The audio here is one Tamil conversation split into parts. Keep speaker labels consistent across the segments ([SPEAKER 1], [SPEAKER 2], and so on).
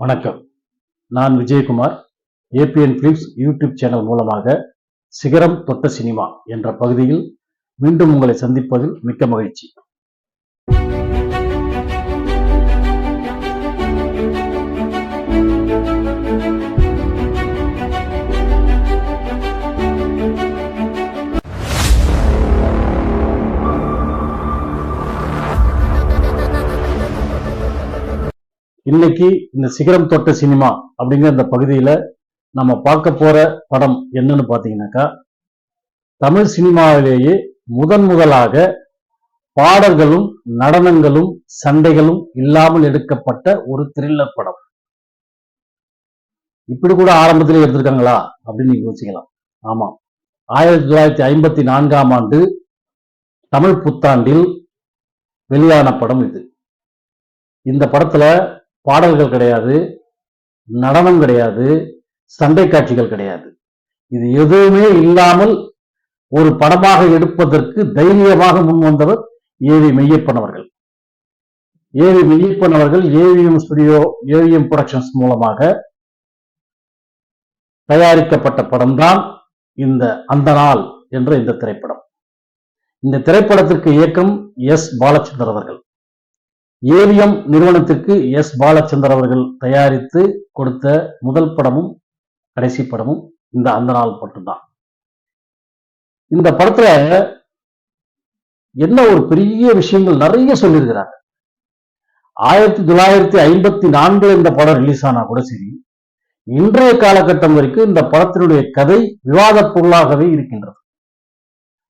[SPEAKER 1] வணக்கம். நான் Vijayakumar. ABN films YouTube channel மூலமாக சிகரம் தொட்ட சினிமா என்ற பகுதியில் மீண்டும் உங்களை சந்திப்பதில் மிக்க மகிழ்ச்சி. இன்னைக்கு இந்த சிகரம் தொட்ட சினிமா அப்படிங்கிற இந்த பகுதியில நம்ம பார்க்க போற படம் என்னன்னு பாத்தீங்கன்னாக்கா, தமிழ் சினிமாவிலேயே முதலாக பாடல்களும் நடனங்களும் சண்டைகளும் இல்லாமல் எடுக்கப்பட்ட ஒரு த்ரில்லர் படம். இப்படி கூட ஆரம்பத்திலே எடுத்திருக்காங்களா அப்படின்னு நீங்க யோசிக்கலாம். ஆமா, 1954ஆம் ஆண்டு தமிழ் புத்தாண்டில் வெளியான படம் இது. இந்த படத்துல பாடல்கள் கிடையாது, நடனம் கிடையாது, சண்டை காட்சிகள் கிடையாது. இது எதுவுமே இல்லாமல் ஒரு படமாக எடுப்பதற்கு தைரியமாக முன் வந்தவர் ஏவி மெய்யப்பன் அவர்கள். ஏவி மெய்யப்பன் அவர்கள் ஏவிஎம் ஸ்டுடியோ, ஏவிஎம் புரொடக்ஷன்ஸ் மூலமாக தயாரிக்கப்பட்ட படம்தான் இந்த அந்த நாள் என்ற இந்த திரைப்படம். இந்த திரைப்படத்திற்கு இயக்கம் எஸ் பாலச்சந்தர் அவர்கள். ஏவிஎம் நிறுவனத்திற்கு எஸ் பாலச்சந்தர் அவர்கள் தயாரித்து கொடுத்த முதல் படமும் கடைசி படமும் இந்த அந்த நாள் மட்டும்தான். இந்த படத்துல என்ன ஒரு பெரிய விஷயங்கள் நிறைய சொல்லியிருக்கிறாங்க. 1954 இந்த படம் ரிலீஸ் ஆனா கூட சரி, இன்றைய காலகட்டம் வரைக்கும் இந்த படத்தினுடைய கதை விவாத பொருளாகவே இருக்கின்றது.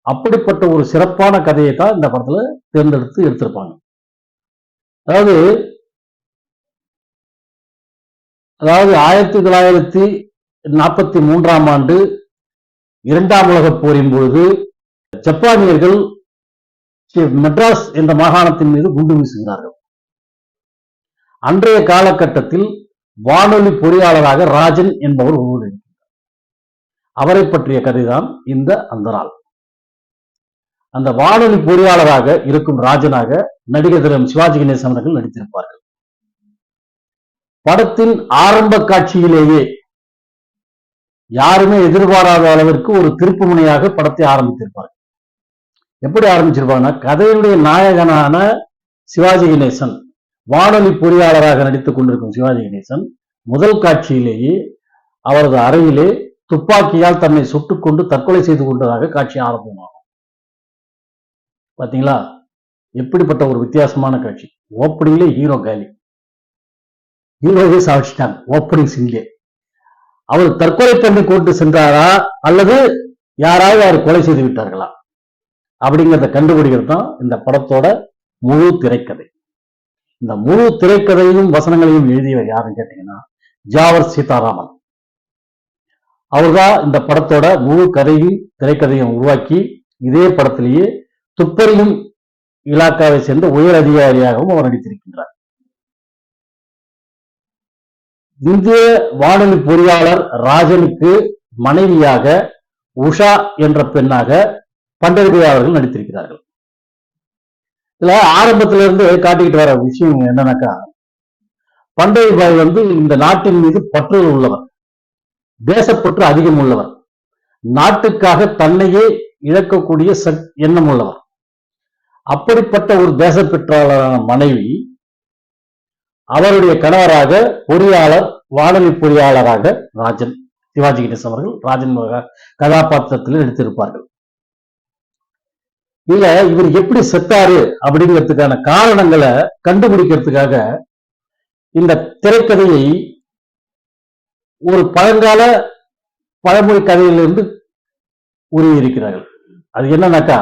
[SPEAKER 1] அப்படிப்பட்ட ஒரு சிறப்பான கதையை தான் இந்த படத்துல தேர்ந்தெடுத்து எடுத்திருப்பாங்க. அதாவது 1943ஆம் ஆண்டு இரண்டாம் உலகப் போரின் பொழுது ஜப்பானியர்கள் மெட்ராஸ் என்ற மாகாணத்தின் மீது குண்டு வீசுகிறார்கள். அன்றைய காலகட்டத்தில் வானொலி பொறியாளராக ராஜன் என்பவர் உருவாகிறார். அவரை பற்றிய கதைதான் இந்த அந்த நாள். அந்த வானொலி பொறியாளராக இருக்கும் ராஜனாக நடிகர் திரு சிவாஜி கணேசன் அவர்கள் நடித்திருப்பார்கள். படத்தின் ஆரம்ப காட்சியிலேயே யாருமே எதிர்பாராத அளவிற்கு ஒரு திருப்பு முனையாக படத்தை ஆரம்பித்திருப்பார்கள். எப்படி ஆரம்பிச்சிருப்பாங்கன்னா, கதையினுடைய நாயகனான சிவாஜி கணேசன், வானொலி பொறியாளராக நடித்துக் கொண்டிருக்கும் சிவாஜி கணேசன் முதல் காட்சியிலேயே அவரது அறையிலே துப்பாக்கியால் தன்னை சுட்டுக்கொண்டு தற்கொலை செய்து கொண்டதாக காட்சி ஆரம்பமாகும். பாத்தீங்களா, எப்படிப்பட்ட ஒரு வித்தியாசமான காட்சி. ஓப்பனிங்லே ஹீரோ காலி, ஹீரோவே சாதிச்சிட்டாங்க ஓப்பனிங் சீன்லே. அவர் தற்கொலை பண்ணி கொண்டு சென்றாரா அல்லது யாராவது அவர் கொலை செய்து விட்டார்களா அப்படிங்கிறத கண்டுபிடிக்கிறது தான் இந்த படத்தோட முழு திரைக்கதை. இந்த முழு திரைக்கதையும் வசனங்களையும் எழுதியவர் யாருன்னு கேட்டீங்கன்னா ஜாவர் சீதாராமன். அவர்தான் இந்த படத்தோட முழு கதையும் திரைக்கதையும் உருவாக்கி இதே படத்திலேயே துப்பறியும் இலாக்காவை சேர்ந்த உயர் அதிகாரியாகவும் அவர் நடித்திருக்கின்றார். இந்திய வானொலி பொறியாளர் ராஜனுக்கு மனைவியாக உஷா என்ற பெண்ணாக பண்டரிபாய் அவர்கள் நடித்திருக்கிறார்கள். இதுல ஆரம்பத்திலிருந்து காட்டிக்கிட்டு வர விஷயம் என்னன்னாக்கா, பண்டரிபாய் இந்த நாட்டின் மீது பற்று உள்ளவர், தேசப்பற்று அதிகம் உள்ளவர், நாட்டுக்காக தன்னையே இழக்கக்கூடிய எண்ணம் உள்ளவர். அப்படிப்பட்ட ஒரு தேசப்பற்றாளரான மனைவி அவருடைய கணவராக பொறியாளர், வானொலி பொறியாளராக ராஜன், சிவாஜி கணேசன் அவர்கள் ராஜன் கதாபாத்திரத்தில் நடித்திருப்பார்கள். இல்ல இவர் எப்படி செத்தாரு அப்படிங்கிறதுக்கான காரணங்களை கண்டுபிடிக்கிறதுக்காக இந்த திரைக்கதையை ஒரு பழங்கால பழமொழி கதையிலிருந்து உருவி இருக்கிறார்கள். அது என்னன்னாக்கா,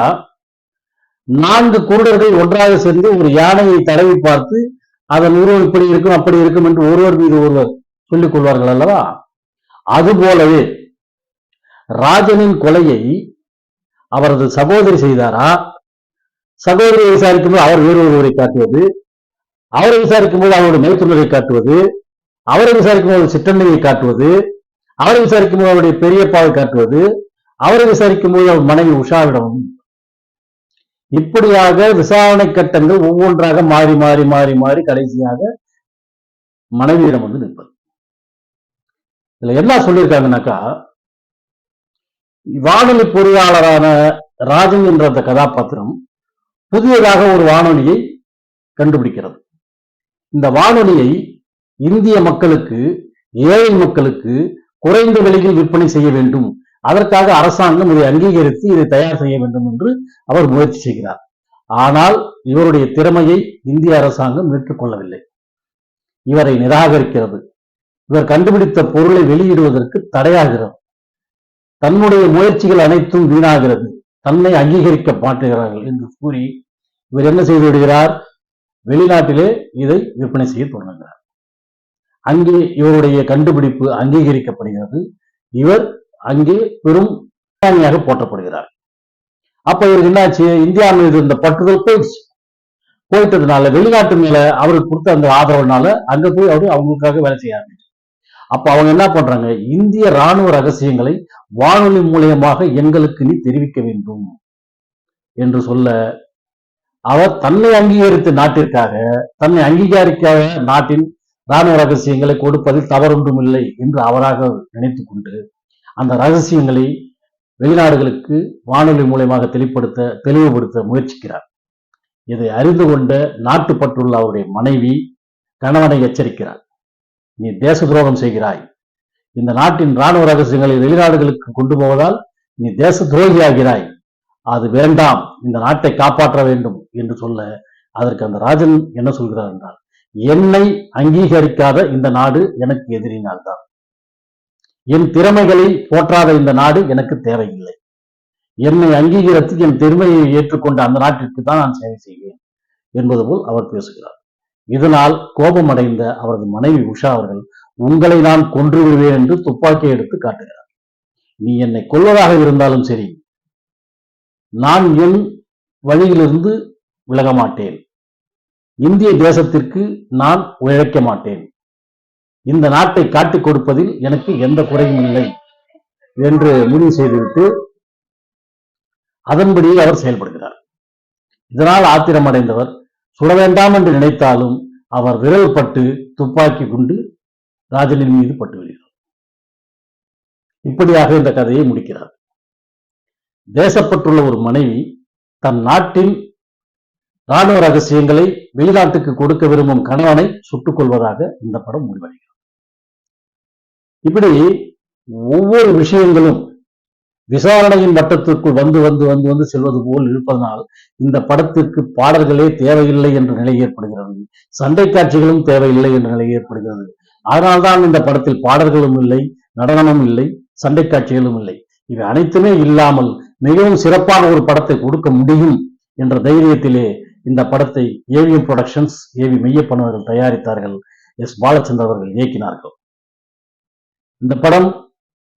[SPEAKER 1] 4 குருடர்கள் ஒன்றாக சேர்ந்து ஒரு யானையை தடவி பார்த்து அதன் உருவம் இப்படி இருக்கும் அப்படி இருக்கும் என்று ஒருவர் மீது ஒருவர் சொல்லிக் கொள்வார்கள் அல்லவா? அதுபோலவே ராஜனின் கொலையை அவரது சகோதரி செய்தாரா, சகோதரியை விசாரிக்கும் போது அவர் வேறு ஒருவரை காட்டுவது, அவரை விசாரிக்கும் போது அவருடைய மைத்துனரை காட்டுவது, அவரை விசாரிக்கும் போது சிற்றண்ணையை காட்டுவது, அவரை விசாரிக்கும் போது அவருடைய பெரியப்பாவை காட்டுவது, அவரை விசாரிக்கும் போது அவர் மனைவி உஷாவிடம், இப்படியாக விசாரணை கட்டங்கள் ஒவ்வொன்றாக மாறி மாறி மாறி மாறி கடைசியாக மனைவியிடம் வந்து நிற்பது. இதுல என்ன சொல்லியிருக்காங்கன்னாக்கா, வானொலி பொறியாளரான ராஜன் என்ற அந்த கதாபாத்திரம் புதியதாக ஒரு வானொலியை கண்டுபிடிக்கிறது. இந்த வானொலியை இந்திய மக்களுக்கு, ஏழை மக்களுக்கு குறைந்த விலையில் விற்பனை செய்ய வேண்டும், அதற்காக அரசாங்கம் இதை அங்கீகரித்து இதை தயார் செய்ய வேண்டும் என்று அவர் முயற்சி செய்கிறார். ஆனால் இவருடைய திறமையை இந்திய அரசாங்கம் ஏற்றுக்கொள்ளவில்லை, இவரை நிராகரிக்கிறது. இவர் கண்டுபிடித்த பொருளை வெளியிடுவதற்கு தடையாகிறது. தன்னுடைய முயற்சிகள் அனைத்தும் வீணாகிறது, தன்னை அங்கீகரிக்க மாட்டுகிறார்கள் என்று கூறி இவர் என்ன செய்து விடுகிறார், வெளிநாட்டிலே இதை விற்பனை செய்ய தொடங்குகிறார். அங்கே இவருடைய கண்டுபிடிப்பு அங்கீகரிக்கப்படுகிறது. இவர் அங்கே பெரும் விஞ்ஞானியாக போற்றப்படுகிறார். அப்ப இவருக்கு என்னாச்சு, இந்தியா மீது இந்த பற்றுதல் போயிட்டதுனால, வெளிநாட்டு மேல அவருக்கு கொடுத்த அந்த ஆதரவுனால அங்க போய் அவரு அவங்களுக்காக வேலை செய்ய ஆரம்பிச்சு. அப்ப அவங்க என்ன பண்றாங்க, இந்திய ராணுவ ரகசியங்களை வானொலி மூலியமாக எங்களுக்கு நீ தெரிவிக்க வேண்டும் என்று சொல்ல, அவர் தன்னை அங்கீகரித்த நாட்டிற்காக, தன்னை அங்கீகரிக்காத நாட்டின் ராணுவ ரகசியங்களை கொடுப்பதில் தவறொன்றும் இல்லை என்று அவராக நினைத்துக் கொண்டு அந்த ரகசியங்களை வெளிநாடுகளுக்கு வானொலி மூலமாக தெளிவுபடுத்த முயற்சிக்கிறார். இதை அறிந்து கொண்ட நாட்டுப்பற்றுள்ள அவருடைய மனைவி கணவனை எச்சரிக்கிறார், நீ தேச துரோகம் செய்கிறாய், இந்த நாட்டின் ராணுவ ரகசியங்களை வெளிநாடுகளுக்கு கொண்டு போவதால் நீ தேச துரோகியாகிறாய், அது வேண்டாம், இந்த நாட்டை காப்பாற்ற வேண்டும் என்று சொல்ல, அதற்கு அந்த ராஜன் என்ன சொல்கிறார் என்றால், என்னை அங்கீகரிக்காத இந்த நாடு எனக்கு எதிரினால்தான், என் திறமைகளை போற்றாத இந்த நாடு எனக்கு தேவையில்லை, என்னை அங்கீகரித்து என் திறமையை ஏற்றுக்கொண்ட அந்த நாட்டிற்கு தான் நான் சேவை செய்வேன் என்பது போல் அவர் பேசுகிறார். இதனால் கோபமடைந்த அவரது மனைவி உஷா அவர்கள், உங்களை நான் கொன்று விடுவேன் என்று துப்பாக்கியை எடுத்து காட்டுகிறார். நீ என்னை கொல்வதாக இருந்தாலும் சரி, நான் என் வழியிலிருந்து விலக மாட்டேன், இந்திய தேசத்திற்கு நான் உழைக்க மாட்டேன், இந்த நாட்டை காட்டிக் கொடுப்பதில் எனக்கு எந்த குறையும் இல்லை என்று முடிவு செய்துவிட்டு அதன்படியே அவர் செயல்படுகிறார். இதனால் ஆத்திரமடைந்தவர் சுட வேண்டாம் என்று நினைத்தாலும் அவர் விரல் பட்டு துப்பாக்கி குண்டு ராஜனின் மீது பட்டு விடுகிறார். இப்படியாக இந்த கதையை முடிக்கிறார். தேசப்பற்றுள்ள ஒரு மனைவி தன் நாட்டின் ராணுவ ரகசியங்களை வெளிநாட்டுக்கு கொடுக்க விரும்பும் கணவனை சுட்டுக் கொள்வதாக இந்த படம் முடிவடைகிறது. இப்படி ஒவ்வொரு விஷயங்களும் விசாரணையின் வட்டத்திற்குள் வந்து வந்து வந்து வந்து செல்வது போல் இருப்பதனால் இந்த படத்திற்கு பாடல்களே தேவையில்லை என்ற நிலை ஏற்படுகிறது, சண்டை காட்சிகளும் தேவையில்லை என்ற நிலை ஏற்படுகிறது. அதனால்தான் இந்த படத்தில் பாடல்களும் இல்லை, நடனமும் இல்லை, சண்டை காட்சிகளும் இல்லை. இவை அனைத்துமே இல்லாமல் மிகவும் சிறப்பான ஒரு படத்தை கொடுக்க முடியும் என்ற தைரியத்திலே இந்த படத்தை ஏவிஎம் புரொடக்ஷன்ஸ், ஏவி மெய்யப்பன் அவர்கள் தயாரித்தார்கள், எஸ் பாலச்சந்தர் அவர்கள் இயக்கினார்கள். இந்த படம்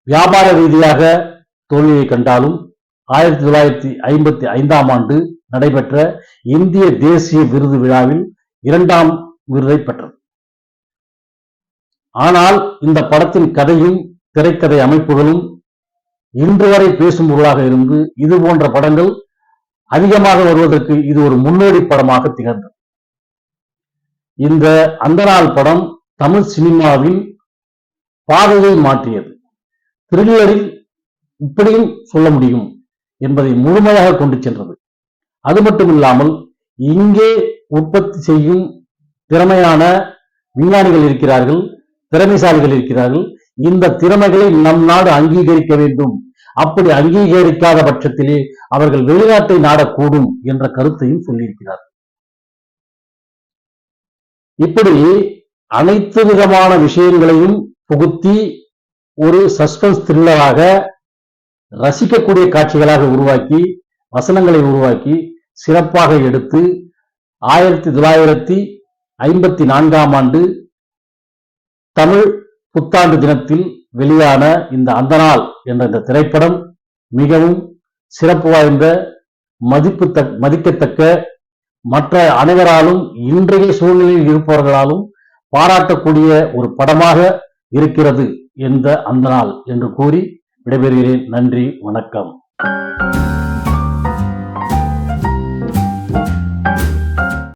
[SPEAKER 1] வியாபார ரீதியாக தோல்வியை கண்டாலும் 1955ஆம் ஆண்டு நடைபெற்ற இந்திய தேசிய விருது விழாவில் 2ஆம் விருதை பெற்றது. ஆனால் இந்த படத்தின் கதையும் திரைக்கதை அமைப்புகளும் இன்று வரை பேசும் பொருளாக இருந்து இது போன்ற படங்கள் அதிகமாக வருவதற்கு இது ஒரு முன்னோடி படமாக திகழ்ந்தது. இந்த அந்த நாள் படம் தமிழ் சினிமாவில் பாதையை மாற்றியது. த்ரில்லரில் இப்படியும் சொல்ல முடியும் என்பதை முழுமையாக கொண்டு சென்றது. அது மட்டுமில்லாமல் இங்கே உற்பத்தி செய்யும் திறமையான விஞ்ஞானிகள் இருக்கிறார்கள், திறமைசாலிகள் இருக்கிறார்கள். இந்த திறமைகளை நம் நாடு அங்கீகரிக்க வேண்டும், அப்படி அங்கீகரிக்காத பட்சத்திலே அவர்கள் வெளிநாட்டை நாடக்கூடும் என்ற கருத்தையும் சொல்லியிருக்கிறார். இப்படி அனைத்து விதமான விஷயங்களையும் புகுத்தி ஒரு சஸ்பென்ஸ் த்ரில்லராக ரசிக்கக்கூடிய காட்சிகளாக உருவாக்கி, வசனங்களை உருவாக்கி சிறப்பாக எடுத்து 1954ஆம் ஆண்டு தமிழ் புத்தாண்டு தினத்தில் வெளியான இந்த அந்த நாள் என்ற இந்த திரைப்படம் மிகவும் சிறப்பு வாய்ந்த, மதிக்கத்தக்க, மற்ற அனைவராலும் இன்றைய சூழ்நிலையில் இருப்பவர்களாலும் பாராட்டக்கூடிய ஒரு படமாக இருக்கிறது என்ற அந்த நாள் என்று கூறி விடைபெறுகிறேன். நன்றி, வணக்கம்.